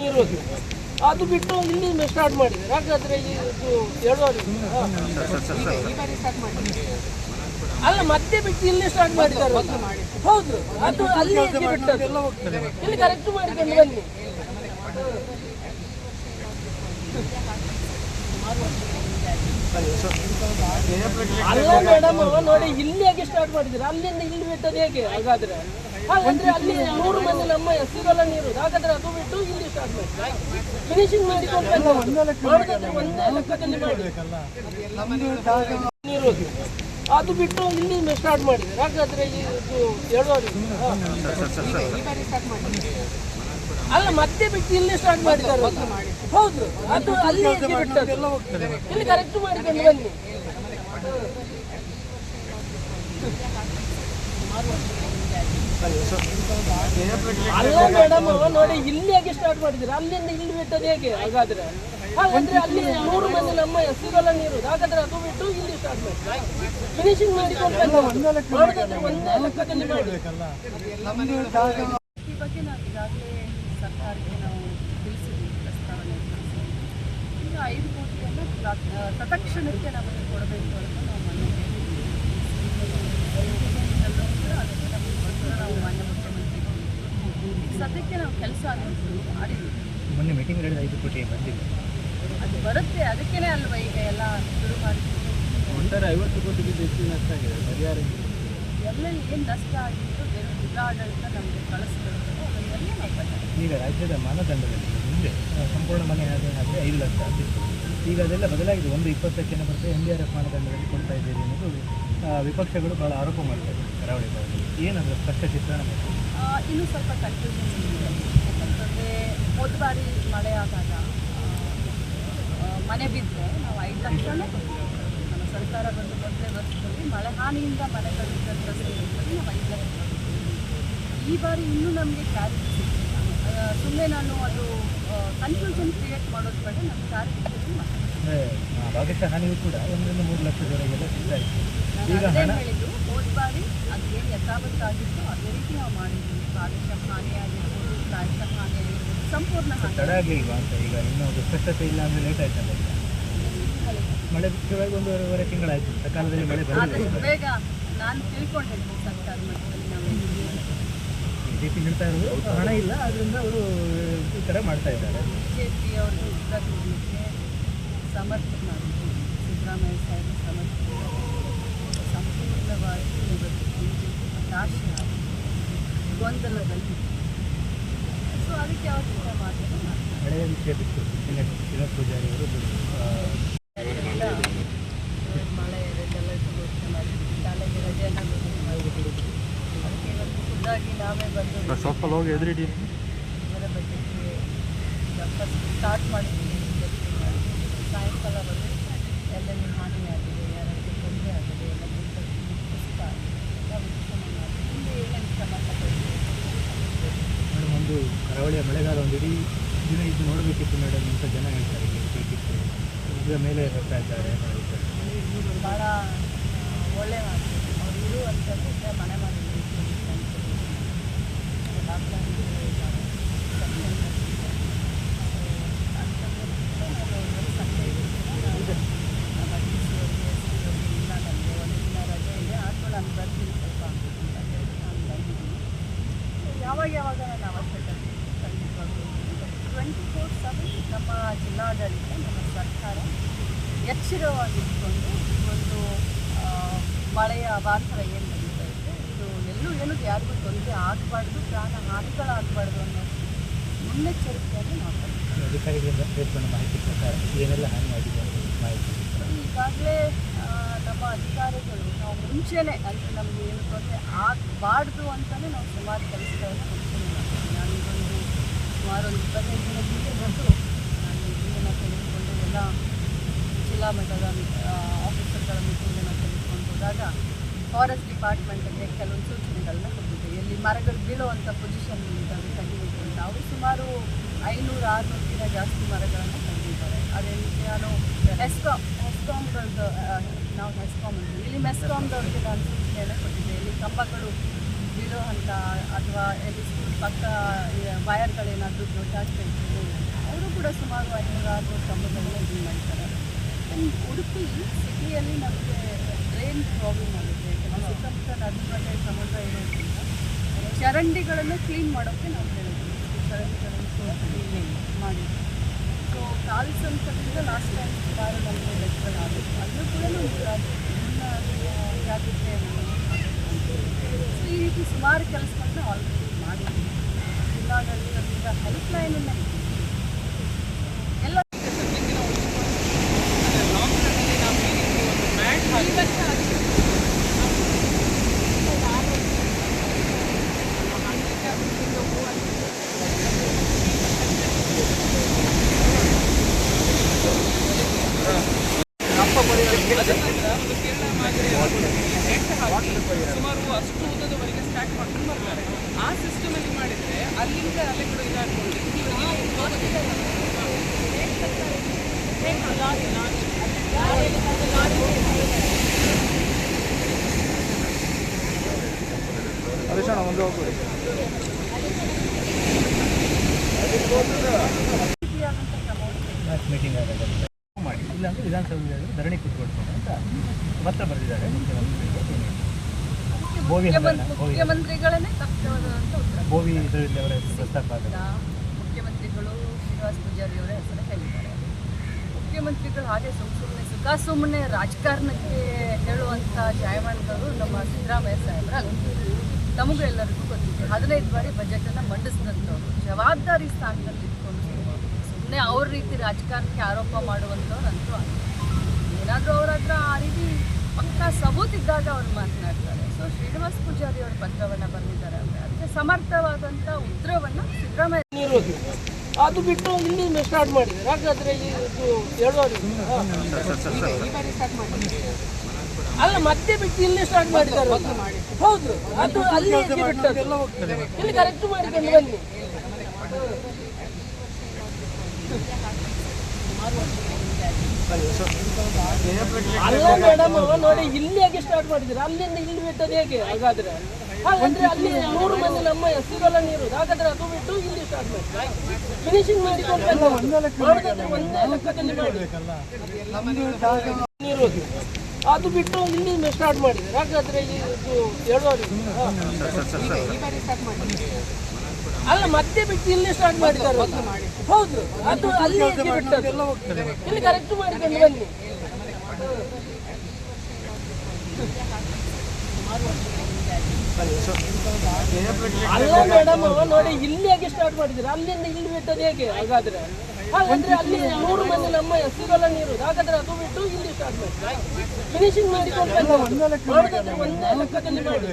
ನೀರು ಅದು ಬಿಟ್ಟು ಇಲ್ಲಿ ಸ್ಟಾರ್ಟ್ ಮಾಡಿದ್ದಾರೆ. ಹಾಗಾದ್ರೆ ಇದು 2 ವಾರ ಅಲ್ಲ ಮತ್ತೆ ಬಿಟ್ಟು ಇಲ್ಲಿ ಸ್ಟಾರ್ಟ್ ಮಾಡಿದ್ದಾರೆ. ಹೌದು, ಅದು ಅಲ್ಲಿ ಬಿಟ್ಟದ್ದು ಇಲ್ಲಿ ಕರೆಕ್ಟ್ ಮಾಡಿಕೊಂಡು ಬನ್ನಿ. ಅಲ್ಲ ಮೇಡಮ್ ನೋಡಿ, ಇಲ್ಲಿ ಹೇಗೆ ಸ್ಟಾರ್ಟ್ ಮಾಡಿದ್ರೆ ಅಲ್ಲಿಂದ ಇಲ್ಲಿ ಬಿಟ್ಟದ್ದು ಹೇಗೆ? ಹಾಗಾದ್ರೆ ಅಲ್ಲಿ 100 ಮಂದಿ ನಮ್ಮ ಸಿಗಲ್ಲ ನೀರು. ಹಾಗಾದ್ರೆ ಅದು ಬಿಟ್ಟು ಇಲ್ಲಿ ಸ್ಟಾರ್ಟ್ ಮಾಡಿ ಫಿನಿಶಿಂಗ್ ಮಾಡಿಕೊಂಡು ಒಂದೇ ಲೆಕ್ಕದಲ್ಲಿ ಮಾಡಿ ನೀರು ಅದು ಬಿಟ್ಟು ಇಲ್ಲಿ ಸ್ಟಾರ್ಟ್ ಮಾಡಿದ್ದಾರೆ. ಹಾಗಾದ್ರೆ ಇದು 2 ವಾರ ಅಲ್ಲ ಮತ್ತೆ ಬಿಟ್ಟು ಇಲ್ಲಿ ಸ್ಟಾರ್ಟ್ ಮಾಡಿದ್ದಾರೆ. ಹೌದು, ಅದು ಅಲ್ಲಿ ಬಿಟ್ಟದ್ದು ಇಲ್ಲಿ ಕರೆಕ್ಟ್ ಮಾಡಿಕೊಂಡು ಬನ್ನಿ. ಅಲ್ಲ ಮೇಡಮ್ ನೋಡಿ, ಇಲ್ಲಿ ಹೇಗೆ ಸ್ಟಾರ್ಟ್ ಮಾಡಿದ್ರೆ ಅಲ್ಲಿಂದ ಇಲ್ಲಿ ಬಿಟ್ಟದ್ದು ಹೇಗೆ? ಹಾಗಾದ್ರೆ ಅಲ್ಲಿ 100 ಮಂದಿ ನಮ್ಮ ಸಿಗಲ್ಲ ನೀರು. ಹಾಗಾದ್ರೆ ಅದು ಬಿಟ್ಟು ಇಲ್ಲಿ ಸ್ಟಾರ್ಟ್ ಮಾಡಿ ಫಿನಿಶಿಂಗ್ ಮಾಡಿಕೊಂಡು ಒಂದೇ ಲೆಕ್ಕದಲ್ಲಿ ಮಾಡಿ. ಈ ಬಗ್ಗೆ ನಾವು ಈಗಾಗಲೇ ಸರ್ಕಾರಕ್ಕೆ ನಾವು ತಿಳಿಸಿದ್ವಿ, ಪ್ರಸ್ತಾವನೆ ಈಗ 5 ಕೋಟಿಯನ್ನು ತತ್ಕ್ಷಣಕ್ಕೆ ನಮಗೆ ಕೊಡಬೇಕು ಅಂತ ನಾವು ಮನವಿ ಅದಕ್ಕೆ ನಮಗೆ ಗೊತ್ತಿಲ್ಲ. ನಾವು ಮಾನ್ಯ ಮುಖ್ಯಮಂತ್ರಿಗಳು ಈಗ ಸದ್ಯಕ್ಕೆ ನಾವು ಕೆಲಸ ಮಾಡಿದ್ವಿ. ಮೊನ್ನೆ ಮೀಟಿಂಗ್ ಹೇಳಿದ 5 ಕೋಟಿ ಬಂದಿದೆ, ಅದು ಬರುತ್ತೆ. ಅದಕ್ಕೇ ಅಲ್ವಾ ಈಗ ಎಲ್ಲ ಶುರು ಮಾಡಿದ್ವಿ. ಒಟ್ಟಾರೆ 50 ಕೋಟಿಗಿಂತ ಹೆಚ್ಚು ನಷ್ಟ ಆಗಿದೆ. ಪರಿಹಾರ ಎಲ್ಲೆಲ್ಲಿ ಏನು ನಷ್ಟ ಆಗಿತ್ತು ಬೇರೆ ಜಿಲ್ಲಾಡಳಿತ ನಮಗೆ ಕಳಿಸ್ತಿರ್ತದೆ, ಅದನ್ನೆಲ್ಲ ನಾವು ಈಗ ರಾಜ್ಯದ ಮಾನದಂಡದಲ್ಲಿ ಮುಂದೆ ಸಂಪೂರ್ಣ ಮನೆ ಆದರೆ 5 ಲಕ್ಷ ಅಂತಿತ್ತು. ಈಗ ಅದೆಲ್ಲ ಬದಲಾಗಿದೆ. 1/20ಕ್ಕೆ ಬರ್ತದೆ NDRF ಮಾನದಂಡದಲ್ಲಿ ಕೊಡ್ತಾ ಇದ್ದೀರಿ ಅನ್ನೋದು ವಿಪಕ್ಷಗಳು ಭಾಳ ಆರೋಪ ಮಾಡ್ತಾರೆ ಕರಾವಳಿ ಭಾಗದಲ್ಲಿ. ಏನಂದ್ರೆ ಸ್ಪಷ್ಟ ಚಿತ್ರಣ ಇನ್ನೂ ಸ್ವಲ್ಪ ಕನ್ಫ್ಯೂಷನ್ ಇದೆ. ಯಾಕಂತಂದರೆ ಹೋದ ಬಾರಿ ಮಳೆ ಆದಾಗ ಮನೆ ಬಿದ್ದರೆ ನಾವು 5 ಲಕ್ಷನೇ ಕೊಡ್ತೀವಿ. ನಮ್ಮ ಸರ್ಕಾರ ಬಂದು ಮೊದಲೇ ವರ್ಷದಲ್ಲಿ ಮಳೆ ಹಾನಿಯಿಂದ ಮನೆಗಳಿಂದ ನಾವು 5 ಲಕ್ಷ ಕೊಡ್ತೀವಿ. ಈ ಬಾರಿ ಇನ್ನೂ ನಮಗೆ ಕ್ಲಾರಿಟಿ ಸಿಗ್ತಿಲ್ಲ. ಸುಮ್ಮನೆ ನಾನು ಅದು ಕನ್ಫ್ಯೂಷನ್ ಕ್ರಿಯೇಟ್ ಮಾಡೋದು ಬೇಡ, ನಮ್ಮ ಕ್ಲಾರಿಫಿಕೇಷನ್ ಅಂದರೆ ಭಾಗಶಃ ಹಾನಿಯೂ ಕೂಡ 1 ರಿಂದ 3 ಲಕ್ಷದವರೆಗೆಲ್ಲ ಸಿಗ್ತಾಯಿತ್ತು. ಈಗ ಹೇಳಿದ್ದು ಹೋದ ಬಾರಿ ಅದೇನು ಯಥಾವತ್ತಾಗಿತ್ತು ಅದೇ ರೀತಿ ನಾವು ಮಾಡಿದ್ವಿ. ಭಾಗಶಃ ಹಾನಿ ಆಗಿರ್ಬೋದು, ಪ್ರಾಯಶಃ ಹಾನಿ ಆಗಿರ್ಬೋದು, ಸಂಪೂರ್ಣ ಹಾನಿ ತಡ ಆಗಲಿಲ್ವಾ ಅಂತ. ಈಗ ಇನ್ನೂ ಅದು ಸ್ಪಷ್ಟತೆ ಇಲ್ಲ ಅಂದರೆ ಲೇಟ್ ಆಯ್ತಲ್ಲ. ಈಗ ಮಳೆ ಬಿಟ್ಟುವಾಗ 1.5 ತಿಂಗಳಾಯಿತು. ಸಕಾಲದಲ್ಲಿ ಮಳೆ ಬಂದಿದೆ. ಬೇಗ ನಾನು ತಿಳ್ಕೊಂಡಿದ್ದೀನಿ ಸರ್ಕಾರ ಮಟ್ಟದಲ್ಲಿ ನಾವು BJP ಹೇಳ್ತಾ ಇರೋದು ಹಣ ಇಲ್ಲ, ಅದರಿಂದ ಅವರು ಈ ಥರ ಮಾಡ್ತಾ ಇದ್ದಾರೆ. BJP ಅವರು ಉತ್ತರ ಕೊಡಲಿಕ್ಕೆ ಸಮರ್ಥನಾಗಿದ್ದು, ಸಿದ್ದರಾಮಯ್ಯ ಸಾಹೇಬ್ ಸಮರ್ಥನಾಗಿ ಸಂಪೂರ್ಣವಾಗಿ ಇವತ್ತು BJP ಹತಾಶೆ ಆಗಿ ಗೊಂದಲದಲ್ಲಿ. ಸೊ ಅದಕ್ಕೆ ಅವ್ರ ಜೊತೆ ಮಾತಾಡಿ ಹಳೆಯ ವಿಷಯ ಬಿಟ್ಟು ವಿನೋದ್ ಪೂಜಾರಿ ಅವರು ಮಳೆ ರೆಡ್ ಅಲರ್ಟ್ ಘೋಷಣೆ ಮಾಡಿದ್ವಿ, ಶಾಲೆಗೆ ರಜೆಯನ್ನು ಘೋಷಣೆ ಮಾಡಿದ್ವಿ. ಅದಕ್ಕೆ ಇವತ್ತು ಖುದ್ದಾಗಿ ನಾವೇ ಬಂದು ಇದರ ಬಗ್ಗೆಗೆ ಫಸ್ಟ್ ಸ್ಟಾರ್ಟ್ ಮಾಡಿದ್ದೀವಿ. ಸಾಯಂಕಾಲ ಬಂದು ಎಲ್ಲೆಲ್ಲಿ ಹಾನಿಯಾಗಿದೆ, ಯಾರಿಗೆ ತೊಂದರೆ ಆಗಿದೆ, ಎಲ್ಲ ಪುಸ್ತಕ ಎಲ್ಲ ವೀಕ್ಷಣೆ ಮಾಡಿ ಮುಂದೆ ಏನೇನು ಕ್ರಮ ತಗೊಳ್ತೀವಿ. ಮೇಡಮ್, ಒಂದು ಕರಾವಳಿಯ ಮಳೆಗಾಲ ಒಂದು ಇಡೀ ದಿನ ಇದು ನೋಡಬೇಕಿತ್ತು ಮೇಡಮ್ ಅಂತ ಜನ ಹೇಳ್ತಾರೆ. ಬೇಕಿತ್ತು, ಇದರ ಮೇಲೆ ಬರ್ತಾ ಇದ್ದಾರೆ. ಭಾಳ ಒಳ್ಳೆ ಮಾತು. ಅವ್ರು ಇರುವಂಥದ್ದು ಮನೆ ಮಾಡಿ ಯಾವಾಗ ನನ್ನ ಅವಶ್ಯಕತೆ ಖಂಡಿತವಾಗ್ಲೂ 24/7 ನಮ್ಮ ಜಿಲ್ಲಾಡಳಿತ, ನಮ್ಮ ಸರ್ಕಾರ ಎಚ್ಚರವಾಗಿಟ್ಕೊಂಡು ಒಂದು ಮಳೆಯ ಅವಾಂತರ ಏನು ನಡೀತಾ ಇದೆ, ಇದು ಎಲ್ಲೂ ಯಾರಿಗೂ ತೊಂದರೆ ಆಗಬಾರ್ದು, ಪ್ರಾಣ ಹಾನಿಗಳಾಗಬಾರ್ದು ಅನ್ನೋ ಮುನ್ನೆಚ್ಚರಿಕೆಯನ್ನು ನಾವು ಪಡ್ತೀವಿ. ಅಧಿಕಾರಿಗಳಿಂದ ಬೇರ್ಪಟ್ಟ ಮಾಹಿತಿ ಪ್ರಕಾರ ಏನೆಲ್ಲ ಹಾನಿಯಾಗಿದೆ ಮಾಹಿತಿ ಈಗಾಗಲೇ ನಮ್ಮ ಅಧಿಕಾರಿಗಳು ನಾವು ಮುಂಚೆನೇ ಅಂದರೆ ನಮಗೆ ಏನು ತೊಂದರೆ ಆಗಬಾರ್ದು ಅಂತಲೇ ನಾವು ಸುಮಾರು ಕೆಲಸಗಳನ್ನು ಮುಂಚೆನೇ ಮಾಡ್ತೀವಿ. ನಾನೀಗೊಂದು ಸುಮಾರು 25 ದಿನದಿಂದ ಬಂದು ನಾನು ಮೀಟಿಂಗನ್ನು ತೆಗೆದುಕೊಂಡು ಎಲ್ಲ ಜಿಲ್ಲಾ ಮಟ್ಟದ ಆಫೀಸರ್ಗಳ ಮೀಟಿಂಗನ್ನು ತೆಗೆದುಕೊಂಡು ಹೋದಾಗ ಫಾರೆಸ್ಟ್ ಡಿಪಾರ್ಟ್ಮೆಂಟ್ಗೆ ಕೆಲವೊಂದು ಸೂಚನೆಗಳನ್ನ ಕೊಟ್ಟಿದ್ದೆ. ಎಲ್ಲಿ ಮರಗಳು ಬೀಳುವಂಥ ಪೊಸಿಷನ್ ಇದ್ದಾವೆ ತೆಗಿಬೇಕು ಅಂತ. ಅವರು ಸುಮಾರು 500-600 ಜಾಸ್ತಿ ಮರಗಳನ್ನು ತೆಗೆದಿದ್ದಾರೆ. ಅದೇ ರೀತಿ ನಾನು ಎಸ್ಕಾಮ್ಗಳದ್ದು ನಾವು ಮೆಸ್ಕಾಮ್ ಇಲ್ಲಿ ಮೆಸ್ಕಾಮ್ದವ್ರಿಗೆ ನಾನು ಸೂಚನೆಯನ್ನು ಕೊಟ್ಟಿದ್ದೆ. ಇಲ್ಲಿ ಕಂಬಗಳು ಬೀಳೋ ಹಂತ ಅಥವಾ ಎಲ್ಲಿ ಸ್ಕೂಲ್ ಪಕ್ಕ ವಯರ್ಗಳೇನಾದರೂ ಜಾಸ್ತಿ ಇರ್ತದೆ ಕೂಡ ಸುಮಾರು 500 ಕಂಬಗಳನ್ನ ಇದು ಮಾಡ್ತಾರೆ. ಉಡುಪಿ ಸಿಟಿಯಲ್ಲಿ ನಮಗೆ ಡ್ರೈನ್ ಪ್ರಾಬ್ಲಮ್ ಆಗುತ್ತೆ. ಯಾಕಂದರೆ ಸುತ್ತಮುತ್ತ ನದಿ ಮೇಲೆ ಸಮುದ್ರ ಇರೋದ್ರಿಂದ ಚರಂಡಿಗಳನ್ನು ಕ್ಲೀನ್ ಮಾಡೋಕ್ಕೆ ನಾವು ಹೇಳಿದ್ವಿ. ಚರಂಡಿಗಳನ್ನು ಕ್ಲೀನ್ ಮಾಡಿ ಸೊ ಕಾಲ್ಸಂತದಿಂದ ಲಾಸ್ಟ್ ಟೈಮ್ ಸುಮಾರು ನಮಗೆ ಲೆಕ್ಕಗಳಾಗುತ್ತೆ. ಅಲ್ಲೂ ಕೂಡ ಜಾಗ್ರತೆ ಸೊ ಈ ರೀತಿ ಸುಮಾರು ಕೆಲಸಗಳನ್ನ ಆಲ್ರೆಡಿ ಮಾಡಿದ್ದೀವಿ. ಜಿಲ್ಲಾಡಳಿತದಿಂದ ಹೆಲ್ಪ್ಲೈನನ್ನು ಎಲ್ಲ ಸುಮಾರು ಅಷ್ಟು ಉದ್ದದವರೆಗೆ ಸ್ಟಾರ್ಟ್ ಮಾಡ್ಕೊಂಡು ಬರ್ತಾರೆ. ಆ ಸಿಸ್ಟಮಲ್ಲಿ ಮಾಡಿದರೆ ಅಲ್ಲಿಂದ ಅಲೆಗಳು ಇದಾಗ್ಕೊಂಡು ಮೀಟಿಂಗ್ ಆದಾಗ ಮಾಡಿ ಇಲ್ಲಾಂದರೆ ವಿಧಾನಸೌಧದಲ್ಲಿ ಧರಣಿ ಕೂತ್ಕೊಳ್ತಾರೆ ಅಂತ ಪತ್ರ ಬರೆದಿದ್ದಾರೆ ಮುಖ್ಯಮಂತ್ರಿಗಳನ್ನೇ ತಪ್ಪಿಸುವಂಥ ಉತ್ತರ. ಬೋವಿ ಇದರಲ್ಲಿ ಅವರ ಪ್ರಸ್ತಾಪ ಆಗಿದೆ. ಮುಖ್ಯಮಂತ್ರಿಗಳು ಶ್ರೀನಿವಾಸ ಪೂಜಾರಿ ಅವರ ಹೆಸರು ಹೇಳಿದ್ದಾರೆ. ಮುಖ್ಯಮಂತ್ರಿಗಳು ಹಾಗೆ ಸುಮ್ಮನೆ ರಾಜಕಾರಣಕ್ಕೆ ಹೇಳುವಂಥ ಜಾಯಮಾನಗಳು ನಮ್ಮ ಸಿದ್ದರಾಮಯ್ಯ ಸಾಹೇಬ್ರಲ್ಲ. ನಮಗೂ ಎಲ್ಲರಿಗೂ ಗೊತ್ತಿದೆ. 15 ಬಾರಿ ಬಜೆಟನ್ನು ಮಂಡಿಸಿದಂಥವ್ರು ಜವಾಬ್ದಾರಿ ಸ್ಥಾನದಲ್ಲಿ ಇಟ್ಕೊಂಡು ಸುಮ್ಮನೆ ಅವ್ರ ರೀತಿ ರಾಜಕಾರಣಕ್ಕೆ ಆರೋಪ ಮಾಡುವಂಥವ್ರಂತೂ ಏನಾದರೂ ಅವ್ರ ಹತ್ರ ಆ ರೀತಿ ಪಕ್ಕಾ ಸಬೂತ್ ಇದ್ದಾಗ ಅವ್ರು ಮಾತನಾಡ್ತಾರೆ. ಸೊ ಶ್ರೀನಿವಾಸ ಪೂಜಾರಿ ಅವರು ಪತ್ರವನ್ನು ಬರೆದಿದ್ದಾರೆ ಅಂದರೆ ಅದಕ್ಕೆ ಸಮರ್ಥವಾದಂಥ ಉತ್ತರವನ್ನು ಸಿದ್ದರಾಮಯ್ಯ ಇರೋದು ಅದು ಬಿಟ್ಟು ಇಲ್ಲಿ ಸ್ಟಾರ್ಟ್ ಮಾಡಿದ್ದಾರೆ. ಹಾಗಾದ್ರೆ ಇದು ಹೇಳುವಾಗ ಅಲ್ಲ ಮತ್ತೆ ಬಿಟ್ಟು ಇಲ್ಲಿ ಸ್ಟಾರ್ಟ್ ಮಾಡಿದ್ದಾರೆ. ಹೌದು ಅದು ಅಲ್ಲಿ ಬಿಟ್ಟದ್ದು ಇಲ್ಲಿ ಕರೆಕ್ಟ್ ಮಾಡಿಕೊಂಡು ಬನ್ನಿ. ಅಲ್ಲ ಮೇಡಮ್ ನೋಡಿ ಇಲ್ಲಿ ಹೇಗೆ ಸ್ಟಾರ್ಟ್ ಮಾಡಿದ್ರೆ ಅಲ್ಲಿಂದ ಇಲ್ಲಿ ಬಿಟ್ಟದ್ದು ಹೇಗೆ? ಹಾಗಾದ್ರೆ ಅಲ್ಲಿ 100 ಮಂದಿ ನಮ್ಮ ಎಸ್ಸಿಗಳ ನೀರು. ಹಾಗಾದ್ರೆ ಅದು ಬಿಟ್ಟು ಇಲ್ಲಿ ಸ್ಟಾರ್ಟ್ ಮಾಡಿ ಫಿನಿಶಿಂಗ್ ಮಾಡಿಕೊಂಡು ಒಂದೇ ಲೆಕ್ಕದಲ್ಲಿ ನೀರು ಅದು ಬಿಟ್ಟು ಇಲ್ಲಿ ಸ್ಟಾರ್ಟ್ ಮಾಡಿದ್ದಾರೆ. ಹಾಗಾದ್ರೆ ಇದು ಹೇಳುವಾಗ ಅಲ್ಲ ಮತ್ತೆ ಬಿಟ್ಟು ಇಲ್ಲಿ ಸ್ಟಾರ್ಟ್ ಮಾಡಿದ್ದಾರೆ. ಹೌದು ಅದು ಅಲ್ಲಿ ಬಿಟ್ಟದ್ದು ಇಲ್ಲಿ ಕರೆಕ್ಟ್ ಮಾಡಿಕೊಂಡು ಬನ್ನಿ. ಅಲ್ಲ ಮೇಡಮ್ ನೋಡಿ ಇಲ್ಲಿ ಹೇಗೆ ಸ್ಟಾರ್ಟ್ ಮಾಡಿದ್ರೆ ಅಲ್ಲಿಂದ ಇಲ್ಲಿ ಬಿಟ್ಟದ್ದು ಹೇಗೆ? ಹಾಗಾದ್ರೆ ಅಲ್ಲಿ 100 ಮಂದಿ ನಮ್ಮ ಎಸ್ಸಿಗಳ ನೀರು. ಹಾಗಾದ್ರೆ ಅದು ಬಿಟ್ಟು ಇಲ್ಲಿ ಸ್ಟಾರ್ಟ್ ಮಾಡಿ ಫಿನಿಶಿಂಗ್ ಮಾಡಿಕೊಂಡು ಒಂದೇ ಲೆಕ್ಕದಲ್ಲಿ ಮಾಡಿ